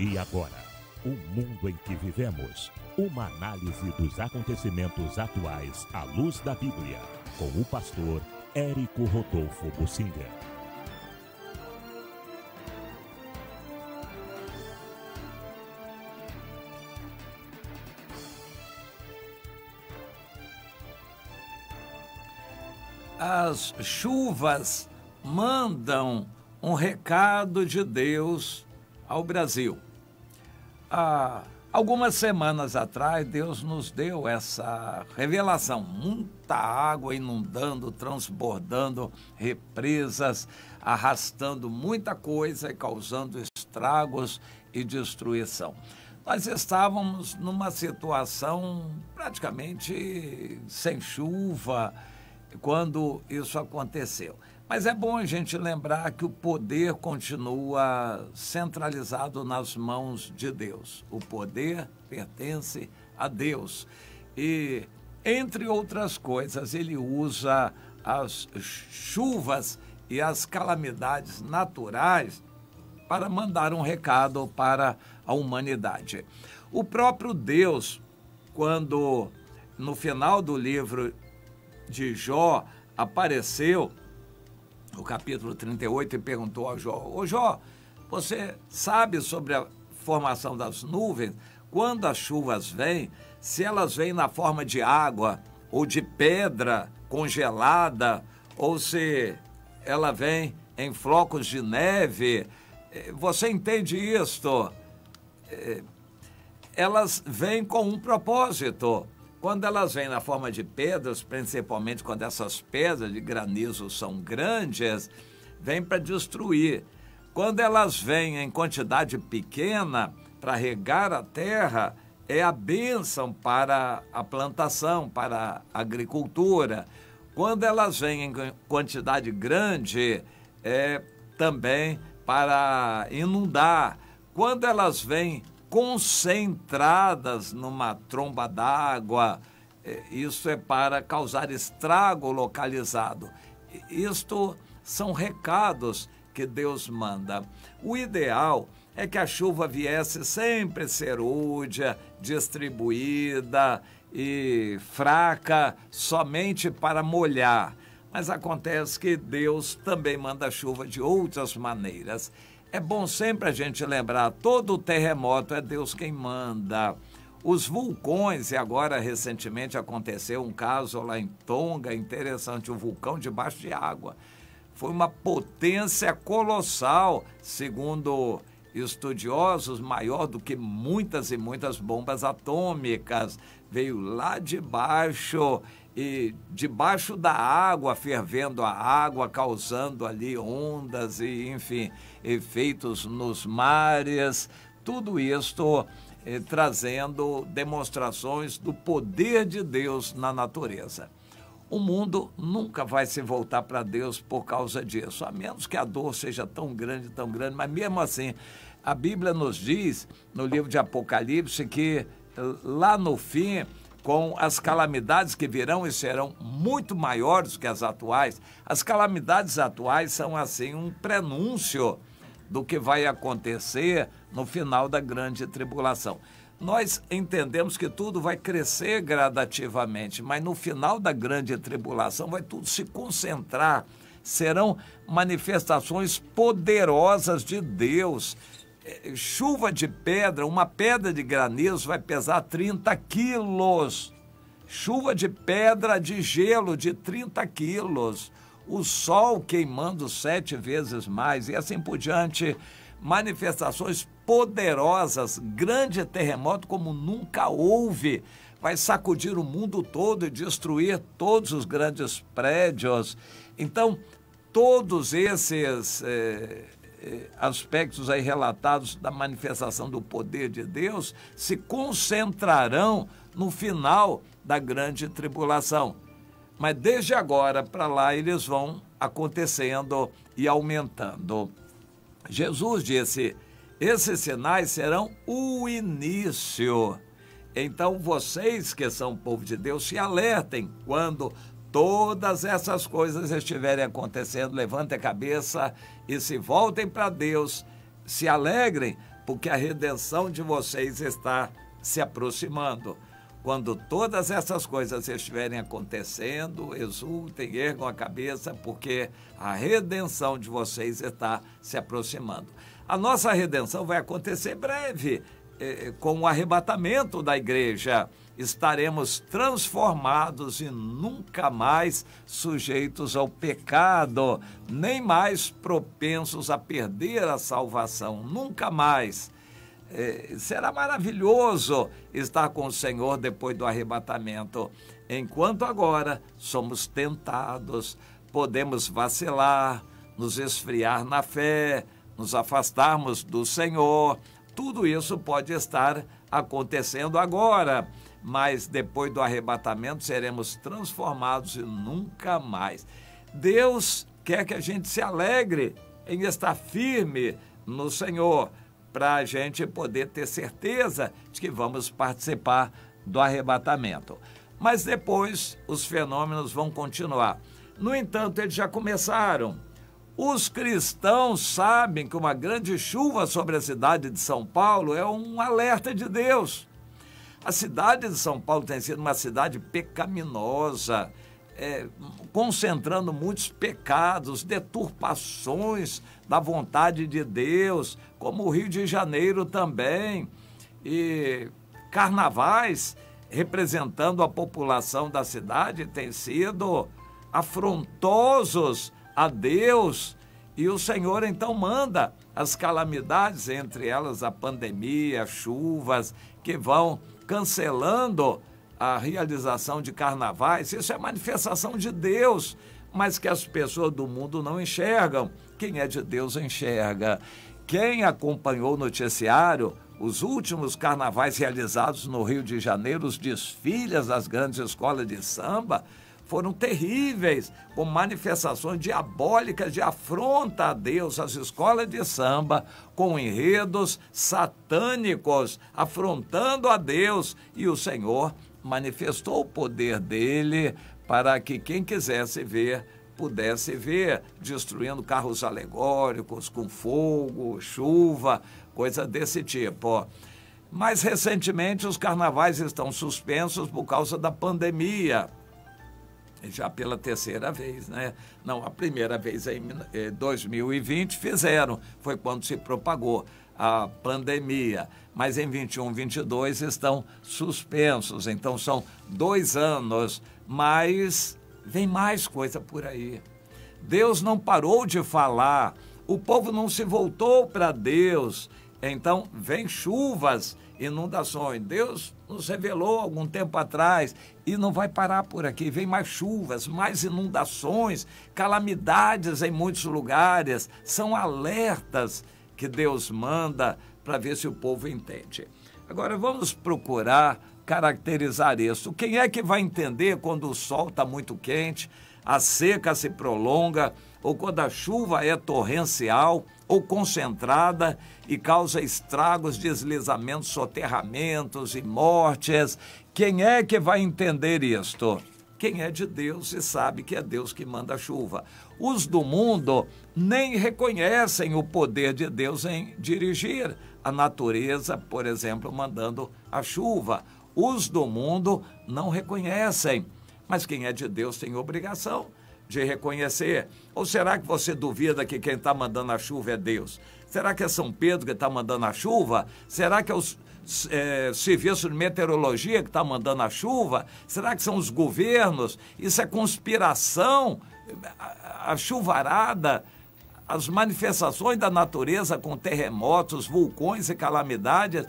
E agora, o mundo em que vivemos. Uma análise dos acontecimentos atuais à luz da Bíblia, com o pastor Érico Rodolfo Bossinger. As chuvas mandam um recado de Deus ao Brasil. Há algumas semanas atrás, Deus nos deu essa revelação. Muita água inundando, transbordando represas, arrastando muita coisa e causando estragos e destruição. Nós estávamos numa situação praticamente sem chuva quando isso aconteceu. Mas é bom a gente lembrar que o poder continua centralizado nas mãos de Deus. O poder pertence a Deus. E, entre outras coisas, ele usa as chuvas e as calamidades naturais para mandar um recado para a humanidade. O próprio Deus, quando no final do livro de Jó apareceu, no capítulo 38, e perguntou a Jó: ô Jó, você sabe sobre a formação das nuvens? Quando as chuvas vêm, se elas vêm na forma de água ou de pedra congelada, ou se ela vem em flocos de neve, você entende isto? Elas vêm com um propósito. Quando elas vêm na forma de pedras, principalmente quando essas pedras de granizo são grandes, vêm para destruir. Quando elas vêm em quantidade pequena para regar a terra, é a bênção para a plantação, para a agricultura. Quando elas vêm em quantidade grande, é também para inundar. Quando elas vêm concentradas numa tromba d'água, isso é para causar estrago localizado. Isto são recados que Deus manda. O ideal é que a chuva viesse sempre serúdia, distribuída e fraca, somente para molhar. Mas acontece que Deus também manda chuva de outras maneiras. É bom sempre a gente lembrar, todo terremoto é Deus quem manda. Os vulcões, e agora recentemente aconteceu um caso lá em Tonga, interessante, um vulcão debaixo de água. Foi uma potência colossal, segundo estudiosos, maior do que muitas e muitas bombas atômicas. Veio lá de baixo e debaixo da água, fervendo a água, causando ali ondas e, enfim, efeitos nos mares. Tudo isto trazendo demonstrações do poder de Deus na natureza. O mundo nunca vai se voltar para Deus por causa disso, a menos que a dor seja tão grande, mas mesmo assim, a Bíblia nos diz, no livro de Apocalipse, que lá no fim, com as calamidades que virão e serão muito maiores que as atuais, as calamidades atuais são assim um prenúncio do que vai acontecer no final da grande tribulação. Nós entendemos que tudo vai crescer gradativamente, mas no final da grande tribulação vai tudo se concentrar. Serão manifestações poderosas de Deus. Chuva de pedra, uma pedra de granizo vai pesar 30 quilos. Chuva de pedra de gelo de 30 quilos. O sol queimando 7 vezes mais e assim por diante. Manifestações poderosas, grande terremoto como nunca houve, vai sacudir o mundo todo e destruir todos os grandes prédios. Então, todos esses aspectos aí relatados da manifestação do poder de Deus se concentrarão no final da grande tribulação. Mas desde agora para lá eles vão acontecendo e aumentando. Jesus disse: esses sinais serão o início. Então vocês que são povo de Deus, se alertem quando todas essas coisas estiverem acontecendo. Levantem a cabeça e se voltem para Deus. Se alegrem, porque a redenção de vocês está se aproximando. Quando todas essas coisas estiverem acontecendo, exultem, ergam a cabeça, porque a redenção de vocês está se aproximando. A nossa redenção vai acontecer breve, com o arrebatamento da igreja. Estaremos transformados e nunca mais sujeitos ao pecado, nem mais propensos a perder a salvação, nunca mais. Será maravilhoso estar com o Senhor depois do arrebatamento. Enquanto agora somos tentados, podemos vacilar, nos esfriar na fé, nos afastarmos do Senhor. Tudo isso pode estar acontecendo agora, mas depois do arrebatamento seremos transformados e nunca mais. Deus quer que a gente se alegre em estar firme no Senhor, para a gente poder ter certeza de que vamos participar do arrebatamento. Mas depois os fenômenos vão continuar. No entanto, eles já começaram. Os cristãos sabem que uma grande chuva sobre a cidade de São Paulo é um alerta de Deus. A cidade de São Paulo tem sido uma cidade pecaminosa, concentrando muitos pecados, deturpações da vontade de Deus, como o Rio de Janeiro também, e carnavais representando a população da cidade têm sido afrontosos a Deus, e o Senhor então manda as calamidades, entre elas a pandemia, chuvas, que vão cancelando a realização de carnavais. Isso é manifestação de Deus, mas que as pessoas do mundo não enxergam. Quem é de Deus enxerga. Quem acompanhou o noticiário, os últimos carnavais realizados no Rio de Janeiro, os desfiles das grandes escolas de samba, foram terríveis, com manifestações diabólicas de afronta a Deus, as escolas de samba, com enredos satânicos, afrontando a Deus, e o Senhor manifestou o poder dele para que quem quisesse ver, pudesse ver, destruindo carros alegóricos, com fogo, chuva, coisa desse tipo. Mais recentemente, os carnavais estão suspensos por causa da pandemia, já pela terceira vez, né? Não, a primeira vez em 2020 fizeram, foi quando se propagou a pandemia, mas em 21, 22 estão suspensos, então são 2 anos, mas vem mais coisa por aí. Deus não parou de falar, o povo não se voltou para Deus, então vem chuvas, inundações. Deus nos revelou algum tempo atrás e não vai parar por aqui. Vem mais chuvas, mais inundações, calamidades em muitos lugares. São alertas que Deus manda para ver se o povo entende. Agora vamos procurar caracterizar isso. Quem é que vai entender quando o sol está muito quente, a seca se prolonga, ou quando a chuva é torrencial ou concentrada e causa estragos, deslizamentos, soterramentos e mortes? Quem é que vai entender isto? Quem é de Deus e sabe que é Deus que manda a chuva. Os do mundo nem reconhecem o poder de Deus em dirigir a natureza, por exemplo, mandando a chuva. Os do mundo não reconhecem, mas quem é de Deus tem obrigação de reconhecer. Ou será que você duvida que quem está mandando a chuva é Deus? Será que é São Pedro que está mandando a chuva? Será que é o serviço de meteorologia que está mandando a chuva? Será que são os governos? Isso é conspiração? A chuvarada, as manifestações da natureza com terremotos, vulcões e calamidades,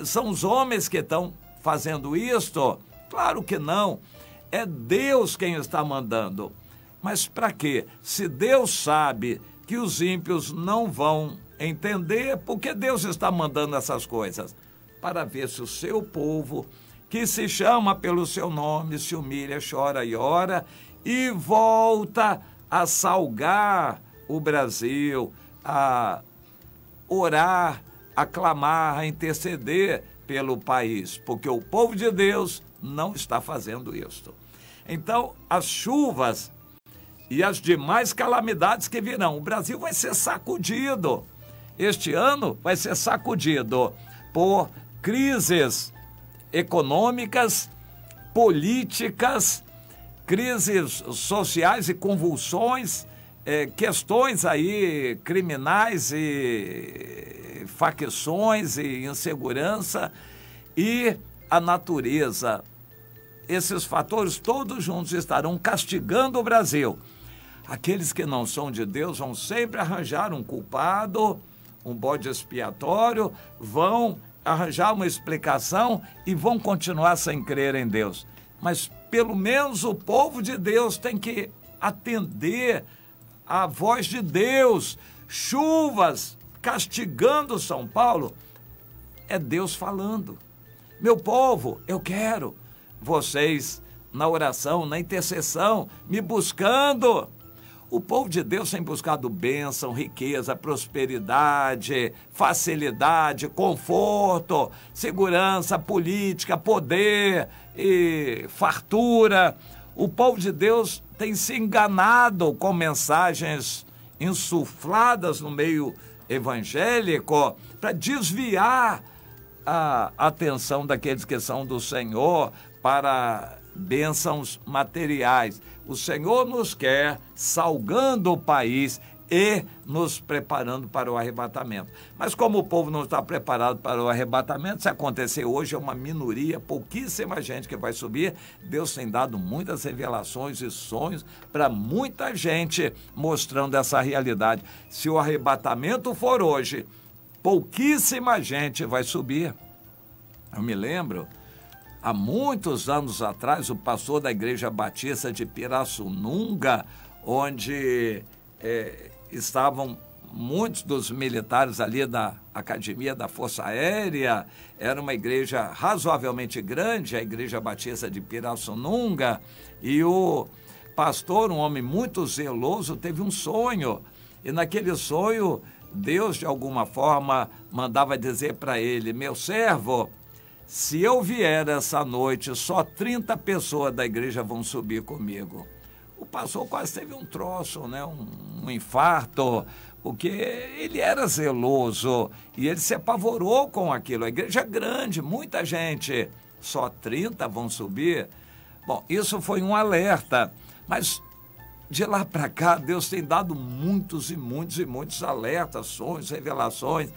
são os homens que estão fazendo isto? Claro que não. É Deus quem está mandando. Mas para quê? Se Deus sabe que os ímpios não vão entender, por que Deus está mandando essas coisas? Para ver se o seu povo, que se chama pelo seu nome, se humilha, chora e ora, e volta a salgar o Brasil, a orar, a clamar, a interceder pelo país, porque o povo de Deus não está fazendo isso. Então, as chuvas e as demais calamidades que virão, o Brasil vai ser sacudido. Este ano vai ser sacudido por crises econômicas, políticas, crises sociais e convulsões, questões aí criminais e facções e insegurança e a natureza. Esses fatores todos juntos estarão castigando o Brasil. Aqueles que não são de Deus vão sempre arranjar um culpado, um bode expiatório, vão arranjar uma explicação e vão continuar sem crer em Deus. Mas pelo menos o povo de Deus tem que atender à voz de Deus. Chuvas castigando São Paulo, é Deus falando. Meu povo, eu quero vocês na oração, na intercessão, me buscando. O povo de Deus tem buscado bênção, riqueza, prosperidade, facilidade, conforto, segurança política, poder e fartura. O povo de Deus tem se enganado com mensagens insufladas no meio evangélico para desviar a atenção daqueles que são do Senhor para bênçãos materiais. O Senhor nos quer salgando o país e nos preparando para o arrebatamento. Mas como o povo não está preparado para o arrebatamento, se acontecer hoje é uma minoria, pouquíssima gente que vai subir. Deus tem dado muitas revelações e sonhos para muita gente, mostrando essa realidade. Se o arrebatamento for hoje, pouquíssima gente vai subir. Eu me lembro, há muitos anos atrás, o pastor da Igreja Batista de Pirassununga, onde estavam muitos dos militares ali da Academia da Força Aérea, era uma igreja razoavelmente grande, a Igreja Batista de Pirassununga, e o pastor, um homem muito zeloso, teve um sonho, e naquele sonho, Deus, de alguma forma, mandava dizer para ele: meu servo, se eu vier essa noite, só 30 pessoas da igreja vão subir comigo. O pastor quase teve um troço, né? um infarto, porque ele era zeloso e ele se apavorou com aquilo. A igreja é grande, muita gente, só 30 vão subir. Bom, isso foi um alerta, mas de lá para cá, Deus tem dado muitos e muitos e muitos alertas, sonhos, revelações.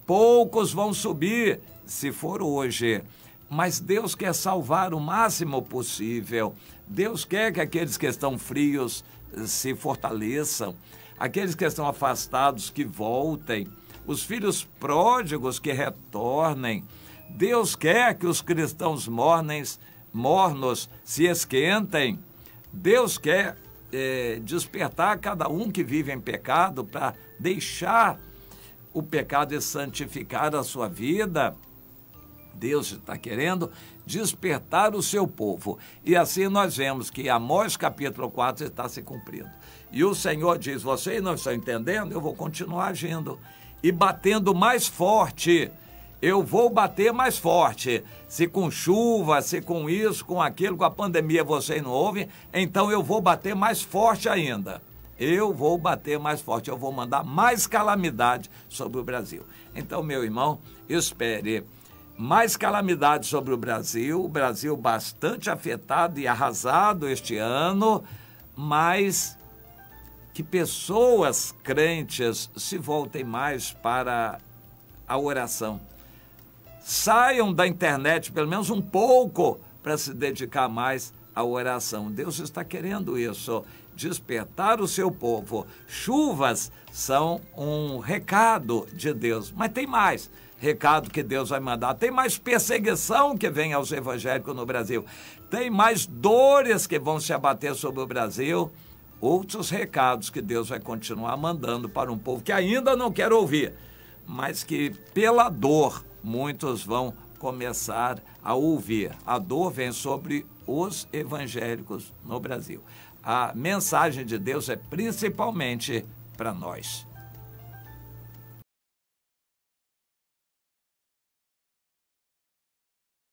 Poucos vão subir, se for hoje, mas Deus quer salvar o máximo possível. Deus quer que aqueles que estão frios se fortaleçam, aqueles que estão afastados que voltem, os filhos pródigos que retornem. Deus quer que os cristãos mornos se esquentem. Deus quer despertar cada um que vive em pecado para deixar o pecado e santificar a sua vida. Deus está querendo despertar o seu povo. E assim nós vemos que Amós capítulo 4 está se cumprindo. E o Senhor diz: vocês não estão entendendo? Eu vou continuar agindo e batendo mais forte. Eu vou bater mais forte. Se com chuva, se com isso, com aquilo, com a pandemia vocês não ouvem, então eu vou bater mais forte ainda. Eu vou bater mais forte, eu vou mandar mais calamidade sobre o Brasil. Então, meu irmão, espere mais calamidade sobre o Brasil bastante afetado e arrasado este ano, mas que pessoas crentes se voltem mais para a oração. Saiam da internet pelo menos um pouco para se dedicar mais à oração. Deus está querendo isso, despertar o seu povo. Chuvas são um recado de Deus, mas tem mais recado que Deus vai mandar. Tem mais perseguição que vem aos evangélicos no Brasil. Tem mais dores que vão se abater sobre o Brasil. Outros recados que Deus vai continuar mandando para um povo que ainda não quer ouvir, mas que pela dor muitos vão começar a ouvir. A dor vem sobre os evangélicos no Brasil. A mensagem de Deus é principalmente para nós.